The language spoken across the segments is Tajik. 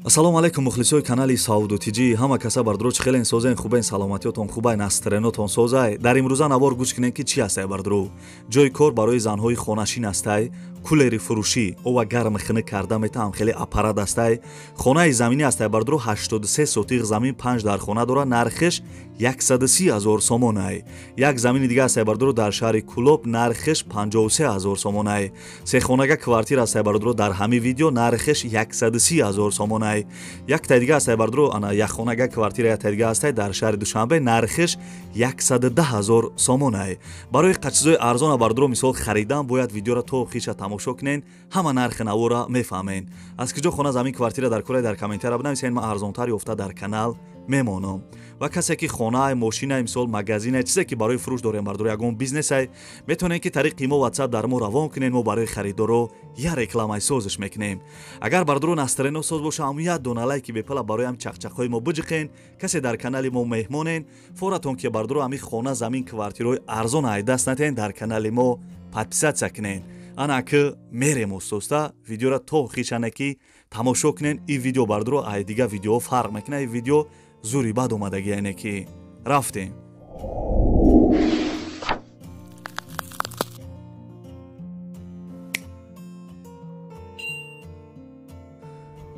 ассалому алайкум мухлисои канали Саудутиҷи. ҳама каса бардуро чӣ хелен созен хубен саломатиётон хубай настреноотон созай. Дар имрӯза навор гӯш кинен ки чӣ ҳастай бардуро. Ҷои кор барои занҳои хонашин ҳастай, кулери фурӯшӣ ова гарм хина карда метаҳам хеле аппарат ҳастай. хонаи заминӣ ҳастай бардуро 83 сотиқ замин 5 дар хона дора нархеш 130 000 сомон ай. Як замини дига ҳастай бардуро дар шаҳри Кулоб нархеш 53 000 сомон ай. Сехонага квартира ҳастай бардуро дар ҳами видео нархеш 130 000 сомон ай. Як тайдига ҳастай бардуро ана якхонага квартира як тайдига ҳастай дар шаҳри Душанбе нархеш 110 000 сомон ай. Барои қачизои арзона бардуро мисол харидан бояд видеоро то охиша тамошо кунен, ҳама нархи навора мефаҳмен. Аз киҷо хона замин квартира дар кора дар комментария бинависен, ман арзонтар ёфта дар канал мемонам. Ва касе ки хонаа, мошинаа, мисол магазинаа, чизе ки барои фурӯш дорем бардуро ягон бизнесай, метавонем ки тариқи мо WhatsApp дар мо равон кунем, мо барои харидоро я рекламаи созиш мекунем. Агар бардуро настрено соз боша, амуят дона лайки бепала барои ам чақчақҳои мо биҷиқен. Касе дар канали мо меҳмонен, форатон ки бардуро ами хона замин квартирои арзон ай даст натен, дар канали мо подписатсия кунен. Ана ки мерем устоста видеоро то хишане ки тамошо кунен. И видео бардуро ай дига видео фарқ мекуна. И видео зури бад омадаги айне ки рафтем.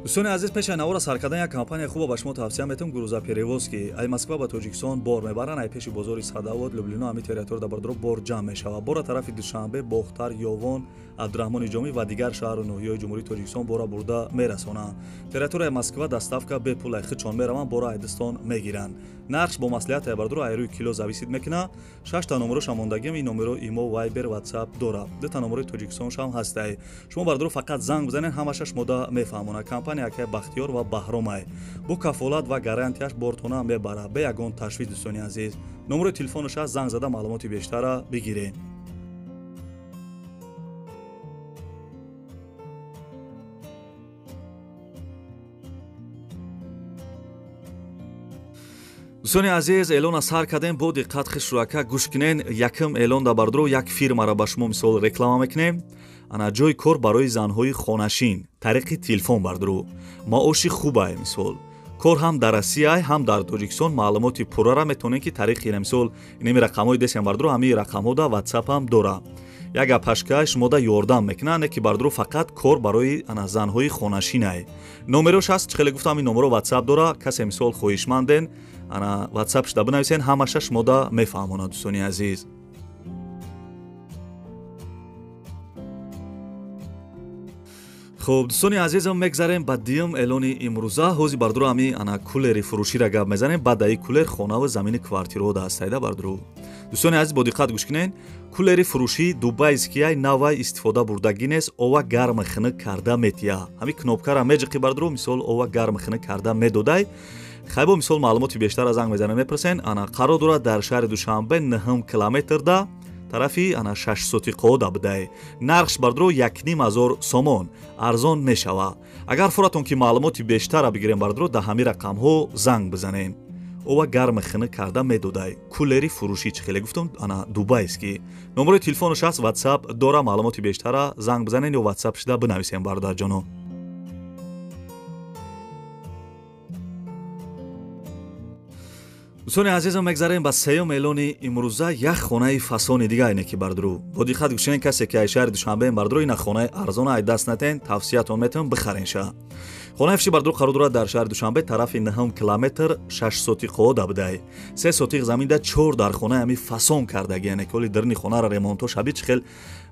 дӯстони азиз, пешай навора сар кардан як компания хуба ба шумо тавсия метавам. Грузоперевоз ки ай Москва ба Тоҷикистон бор мебаранд, ай пеши бозори Садовод, Люблино, ами территория да бардуро бор ҷамъ мешава. Бора тарафи Душанбе, Бохтар, Ёвон, Абдурахмони Ҷомӣ ва дигар шаҳру ноҳияҳои ҷумҳурии Тоҷикистон бора бурда мерасонанд. Территорияи Москва доставка бепул ай хичон мераванд, бора ай Дистон мегиранд. Нархш бо маслиҳат ай бардуро ай рӯи кило зависид мекуна. 6 та номеро шамондагим, ин номеро имо, Viber, WhatsApp дора. 2 та номерои Тоҷикистон шам ҳастай. Шумо бардуро фақат занг бизанен, ҳамаша шумо да мефаҳмонад. Компания ки Бахтиёр ва Баҳром ай. Бо кафолат ва гарантияш бортона мебара бе ягон ташвиш. дӯстони азиз, номерои телефонаш аст, занг зада маълумоти бештара бигирен. дӯстони азиз, эълона сар кардем, бо диққат хишрӯяка гӯш кунен. Якм эълон да бардуро як фирмаро ба шумо мисол реклама мекунем. ана ҷои кор барои занҳои хонашин, тариқи телефон бардуро. маоши хуб ай мисол. кор ҳам дар Россия, ҳам дар Тоҷикистон маълумоти пуррара метавонем ки тариқи мисол инами рақамҳои десем бардуро, ҳамин рақамҳо да WhatsApp ҳам дора. Як апашка шумо да ёрдам мекунад, не ки бардуро фақат кор барои ана занҳои хонашин ай. номерош аст, чӣ хеле гуфтам, ин номеро WhatsApp дора. касе мисол хоҳишманден, ана WhatsApp шуда бинависен, ҳамаша шумо да мефаҳмонад. дӯстони азиз, хуб, дӯстони азизам, мегзарем ба дуюм эълони имрӯза. ҳозир бардуро ами ана кулери фурӯширо гап мезанем. баъда ин кулер хонаву замини квартироҳо да ҳастайда бардуро. дӯстони азиз, бо диққат гӯш кунен. кулери фурӯшӣ дубайскияй навай истифода бурдагинес, ова гарм хина карда метия. ҳами кнопкара меҷиқи бардуро, мисол ова гарм хина карда медодай. хайбо мисол маълумоти бештар аз занг мезанем мепурсен. ана қарор дорад дар шаҳри Душанбе 9 километр да тарафи ана 6 сотиқҳо да будай. нархш бардуро 1500 сомон арзон мешава. агар фуратон ки маълумоти бештара бигирем бардуро да ҳамин рақамҳо занг бизанем. ова гарм хина карда медодай. кулери фурӯшӣ, чӣ хеле гуфтам, ана дубайский. номерои телефонаш аст, WhatsApp дора. маълумоти бештара занг бизанен ё WhatsApp шуда бинависем бародарҷоно. дӯстони азизам, мегзарем ба сеюм эълони имрӯза. як хонаи фасони дига айне ки бардуро. бо диққат гӯшен, касе ки ай шаҳри Душанбе бардуро ина хонаи арзона ай даст натен, тавсиятон метавам бихаренша. хонаи фиши бардуро қарор дорад дар шаҳри Душанбе тарафи 9 километр 6 сотиқҳо да будай. 3 сотиқ заминда 4 дар хонаи ами фасон кардаги, яъне коли дарни хонара ремонто шаби чихел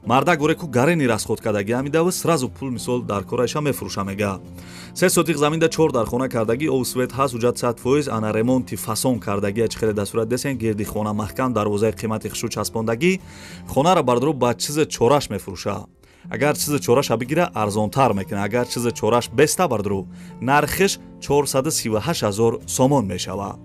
марда горе ку гарени расход кардаги, амида ва сразу пул мисол дар корайша мефурӯша мега. 3 сотиқ заминда 4 дар хона кардаги, овсвет ҳаст, ҳуҷҷат 100%, ана ремонти фасон кардаги, чихел да сурат десен, гирди хона маҳкам, дарвозаи қимати хишу часпондагӣ. хонара бардуро ба чизи чораш мефурӯша. агар чизи чораша бигира арзонтар мекуна. агар чизи чораш беста бардуро нархиш 438 000 сомон мешава.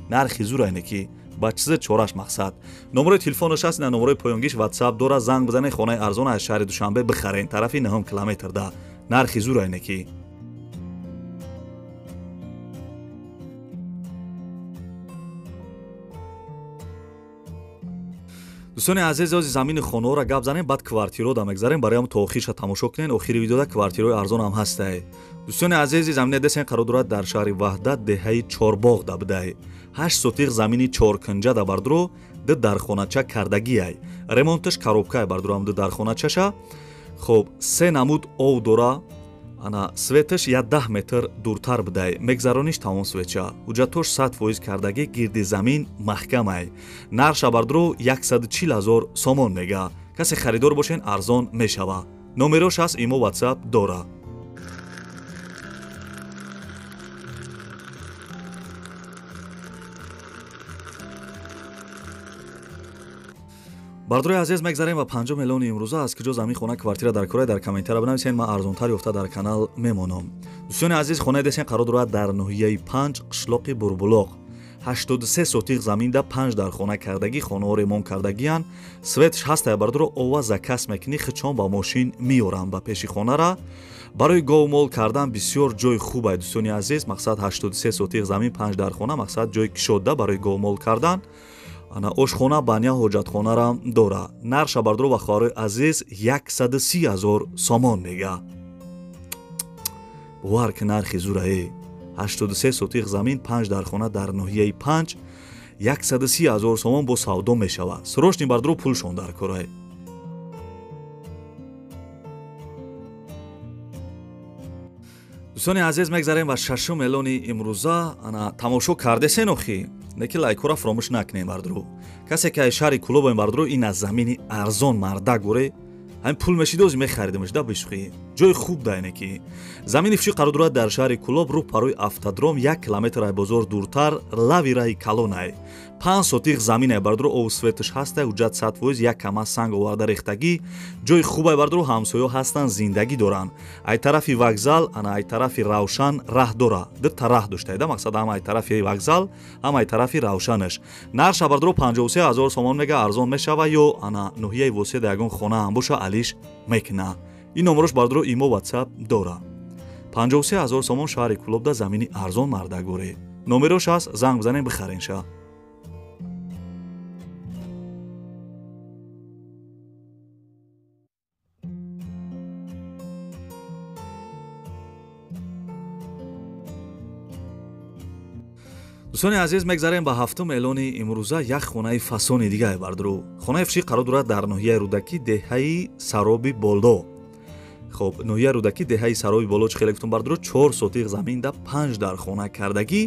нархи зур айне ки ба чизи чораш мақсад. номерои телефонаш аст, ина номерои поёнгиш WhatsApp дора. занг бизанен, хонаи арзон аз шаҳри Душанбе бихарен тарафи 9 километр да. нархи зур айне ки. дӯстони азиз ози замини хонаҳоро гап занем баъд квартиро да мегзарем бароям то охирша тамошо кунен охири видеода квартирои арзон ҳам ҳастай дӯстони азизи замине десен қарор дорад дар шаҳри ваҳдат деҳаи чорбоғ да бидай 8 сотиқ замини чоркунҷа да бардро ди дархонача кардагиай ремонташ коробкае бардурам ди дархоначаша хоб се намуд ов дора ана светаш я 10 метр дуртар бидай мегзарониш тамом светча ҳуҷҷатош 100% кардагӣ гирди замин маҳкамай нарша бардро 140 000 сомон мега касе харидор бошен арзон мешава номерош ҳаст имо ватсап дора бардрои азиз мегзарем ва 5 миллиони имрӯза аз киҷо замин хона квартира дар корае дар комментара бинависен ман арзонтар ёфта дар канал мемонам дӯстони азиз хонаи десен қарор дорад дар ноҳияи 5 қишлоқи бурбулоқ 83 сотиқ заминда 5 дар хона кардагӣ хонаҳо ремонт кардагиян светш ҳастая бардро ова закас мекунӣ хичон ба мошин миёрам ба пеши хонара барои говмол кардан бисёр ҷои хубай дӯстони азиз мақсад 83 сотиқ замин 5 дар хона мақсад ҷои кушода барои говмол кардан ана ошхона баня ҳоҷатхонарам дора нарша бардро ва хоҳарои азиз 130 000 сомон мега бовар ки нархи зураи 83 сотиқ замин 5 дар хона дар ноҳияи 5 130 000 сомон бо савдо мешава срочни бардро пулшон дар корай дӯстони азиз мегзарем ва 6 миллиони имрӯза ана тамошо кардесен охи неки лайкора фаромӯш накунем бардро касе ки шаҳри кулобем бардро ин аз замини арзон марда горе ҳамин пул мешидози мехаридимаш да бишухӣ ҷои хуб дайне ки замини фиши қарор дорад дар шаҳри кулоб рӯ парои автодром 1 километр ай бозор дуртар лави раи калонай 5 сотиқ заминай бардро овсветш ҳастай ҳуҷҷат 100% як кама санг оварда рехтагӣ ҷои хубай бардро ҳамсоё ҳастан зиндагӣ доранд ай тарафи вокзал ана ай тарафи равшан раҳ дора дутта раҳ доштаида мақсад ҳам ай тарафи вокзал ҳам ай тарафи равшанаш нарша бардро 53 000 сомон мега арзон мешава ё ана ноҳияи воседа ягон хона ҳам боша алиш мекуна ин номерош бардро имо ватсап дора 53 000 сомон шаҳри кулобда замини арзон мардагоре номерош аст занг бизанем бихаренша дӯстони азиз мегзарем ба 7 миллиони имрӯза як хонаи фасони дигае бардро хонаи фишӣ қарор дорад дар ноҳияи рӯдакӣ деҳаи сароби боло хоб ноҳияи рӯдакӣ деҳаи сароби боло чӣ хеле гуфтум бардро 4 сотиқ заминда 5 дар хона кардагӣ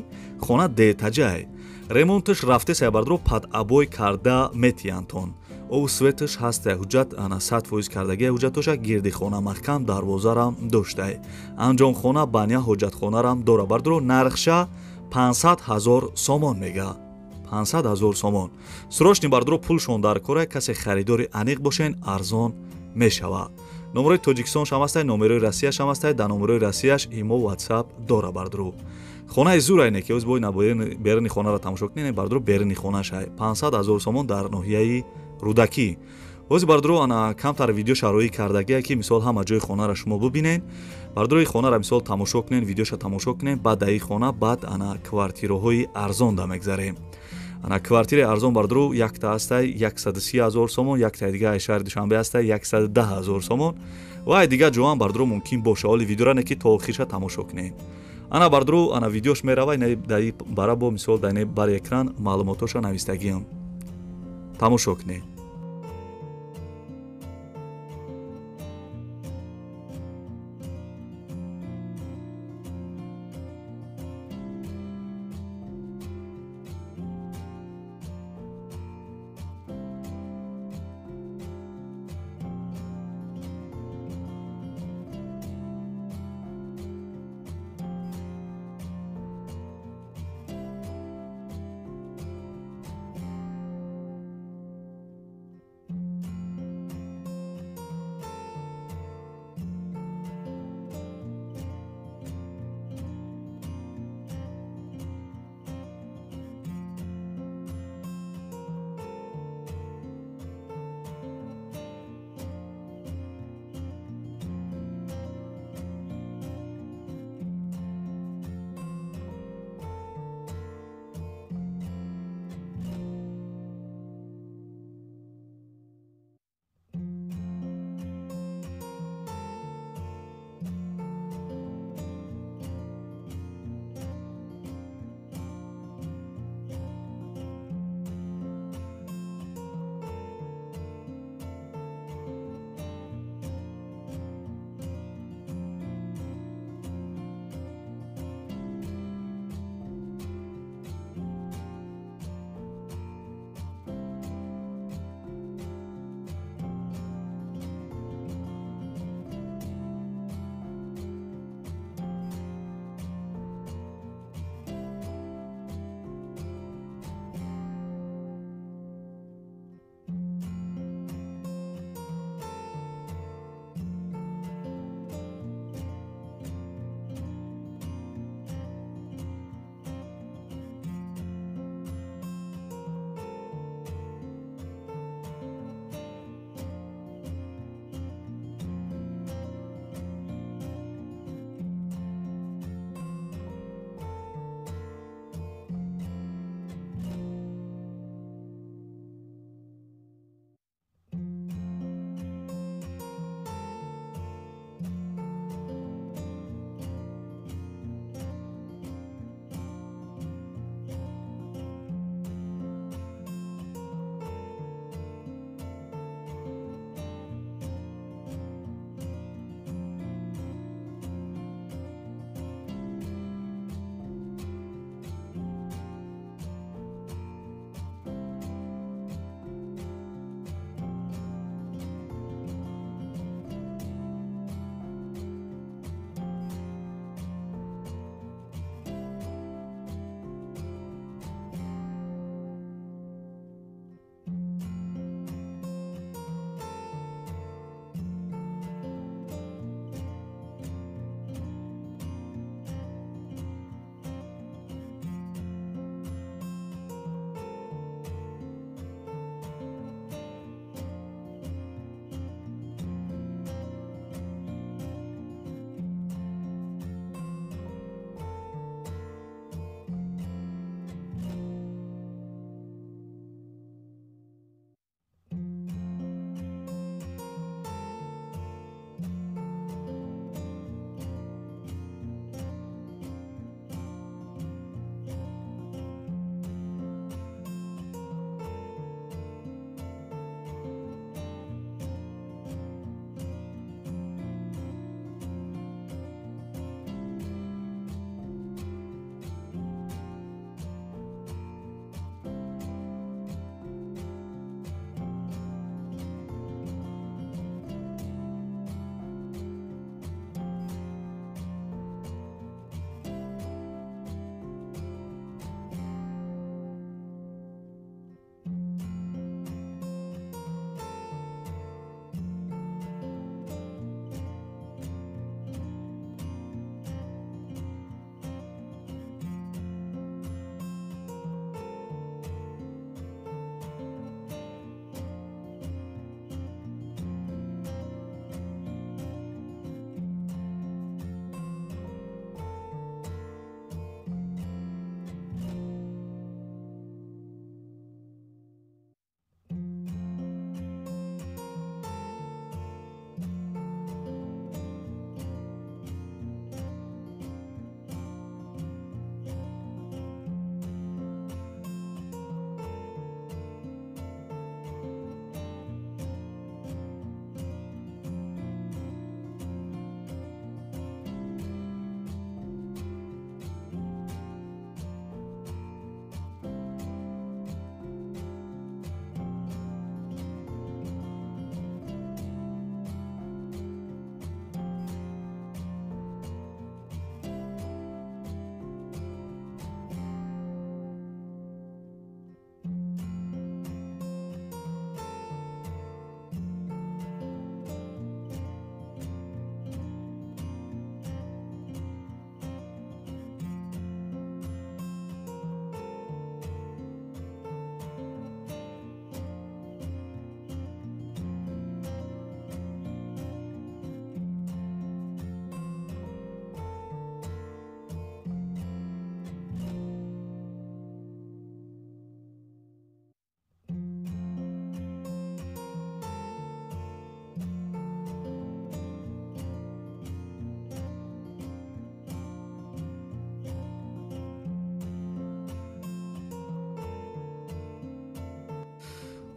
хона детаҷае ремонташ рафтесая бардро падъабой карда метиянтон ов светаш ҳастая ҳуҷҷат ана 100% кардагия ҳуҷҷатоша гирди хона маҳкам дарвозарам доштай анҷомхона баня ҳоҷатхонарам дора бардро нархша 500 000 сомон мега 500 000 сомон срочни бардро пулшон дар корай касе харидори аниқ бошен арзон мешава номерои тоҷикистон шам ҳастай номерои россия шам ҳастай дар номерои россияш имо ватсап дора бардро хонаи зурайне ки оз бой берини хонара тамошо кунем бардро берини хонашай 500 000 сомон дар ноҳияи рӯдакӣ ози бардро ана камтар видео шароӣ кардагия ки мисол ҳама ҷои хонара шумо бубинен бардрои хонара мисол тамошо кунен видеоша тамошо кунен баъд даи хона баъд ана квартираҳои арзон да мегзарем ана квартираи арзон бардро якта ҳастай 130 000 сомон яктаи дига ай шаҳри душанбе ҳастай 110 000 сомон ва ай дига ҷоам бардро мумкин боша оли видеора не ки то охирша тамошо кунен ана бардро ана видеош мерава даи бара бо мисол дайне бар экран маълумотоша навистагиам тамошо кунен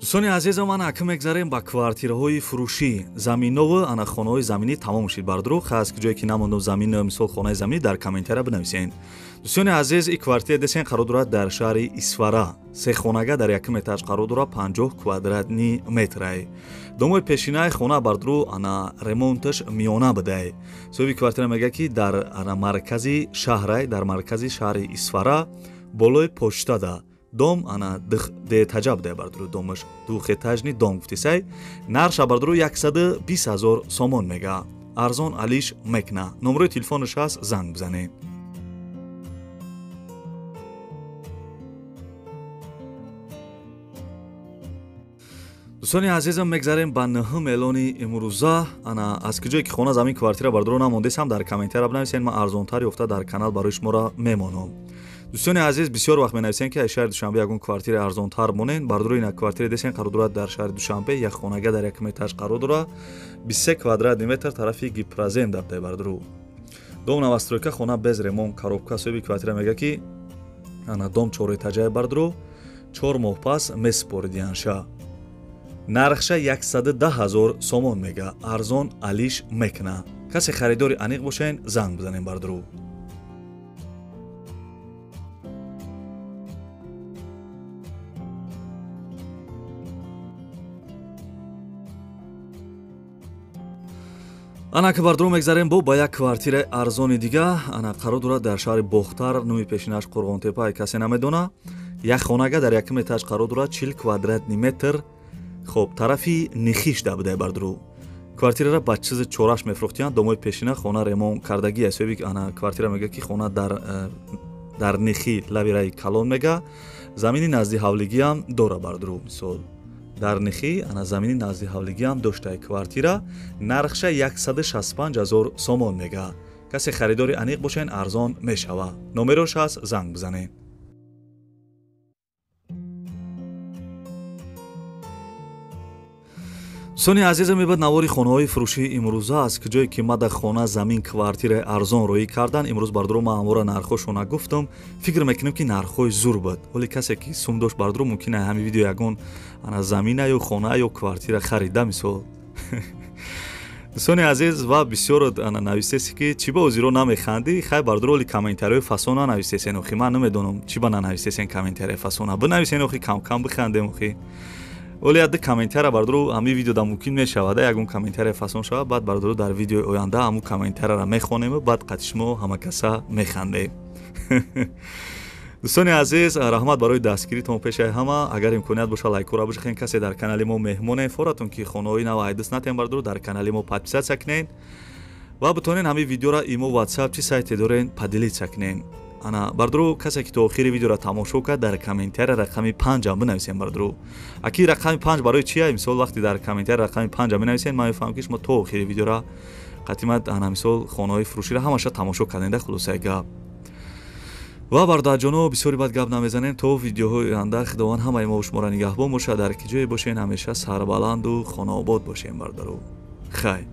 дӯстони азизам, ана аким мегзарем ба квартираҳои фурӯшӣ. Заминнову ана хонаҳои заминӣ тамом шид бардуру. Хас ки ҷое ки намондум замин мисол хонаи заминӣ дар комментария бинависен. дӯстони азиз, ин квартира десен қарор дорад дар шаҳри Исфара. Се хонага дар якум этаж қарор дорад, 50 квадратни метрай. домои пешинаи хона бардуру ана ремонташ миёна будае. Соҳиби квартира мегӯяд ки дар ана маркази шаҳрай, дар маркази шаҳри Исфара болои почтада дом ана детаҷа будае бардуру. Домаш духэтажни дом гуфтисай. Нарша бардуру 120,000 сомон мега. Арзон алиш мекна. номерои телефонаш ҳаст, занг бизанед. дӯстони азизам, мегзарем ба нӯҳум эълони имрӯза. Ана аз киҷое ки хона замин квартира бардуру намондесам, дар комментария бинависен. Ман арзонтар ёфта дар канал барои шуморо мемонам. дӯстони азиз, бисёр вақт менависен ки аз шаҳри Душанбе ягон квартира арзонтар монен. Бардуру ина квартира десен қарор дорад дар шаҳри Душанбе, як хонага дар якум этаж қарор дорад, 23 квадратни метр, тарафи гипразем дабдае бардуру. дом новостройка, хона без ремонт, коробка. соҳиби квартира мегӯяд ки ана дом 4 этажае бардуру, 4 моҳ пас месупоридиянша. нархша 110,000 сомон мега. арзон алиш мекна. касе харидори аниқ бошен, занг бизанем бардуру. ана ки бардуру мегзарем ба як квартираи арзони дига. ана қарор дорад дар шаҳри Бохтар, номи пешинаш Қурғонтепа, касе намедона. як хонага дар якум этаж қарор дорад, 40 квадратни метр. хоб, тарафи нихиш дабудае бардуру. квартирара ба чизи чораш мефурӯхтиянд. домои пешина хона ремонт кардагия. соҳиби ана квартира мегӯяд ки хона дар нихи лаби раи калон мега. замини назди ҳавлигиам дора бардуру. мисол дар нихи ана замини назди ҳавлигиам доштаи квартира. нархша 165,000 сомон мега. касе харидори аниқ бошен, арзон мешава. номерош ҳаст, занг бизанед. дӯстони азизам, мебад навори хонаҳои фурӯшии имрӯза аст ки ҷое ки мада хона замин квартираи арзон роӣ кардан. имрӯз бардуру ман ҳамора нархҳошона гуфтам. фикр мекунем ки нархҳои зур буд. ҳоле касе ки сум дошт бардуру мумкин аст ҳамин видео ягон ана замина ё хона ё квартира харида мисол. дӯстони азиз, ва бисёр ана нависеси ки чӣ ба ӯзиро намехандӣ. хай бардуру ҳоли комментариҳои фасона нависесен. охи ман намедонам чӣ ба нанависесен комментарияи фасона. Бинависен охи, кам бихандем охи. оли адди комментария бардуру ҳами видеода мумкин мешавад ягон комментария фасон шавад, баъд бардуру дар видеои оянда ҳамун комментарияро мехонему, баъд қатъи шумо ҳамакаса механдем. дӯстони азиз, раҳмат барои дастгиритон пешаи ҳама. агар имконият боша лайкора бижахен. касе дар канали мо меҳмонен, форатон ки хонаҳои нав айдис натен бардуру дар канали мо подписатсия кунен ва битонен ҳамин видеоро имо WhatsApp чи сайте дорен поделитсия кунен. ана бардуру касе ки то охири видеоро тамошо кард, дар комментария рақами 5 ам бинависен бардуру. аки рақами 5 барои чия? мисол вақти дар комментария рақами 5 ам бинависен, ман мефаҳмам ки шумо то охири видеоро қатимат ана мисол хонаҳои фурӯширо ҳамаша тамошо карденда. хулосаи гап. ва бародарҷоно, бисёри бад гап намезанем. то видеоҳои оянда худованд ҳамаи мо шуморо нигаҳбон бошад. дар ки ҷое бошен, ҳамеша сарбаланду хонаобод бошем бардуру. хай.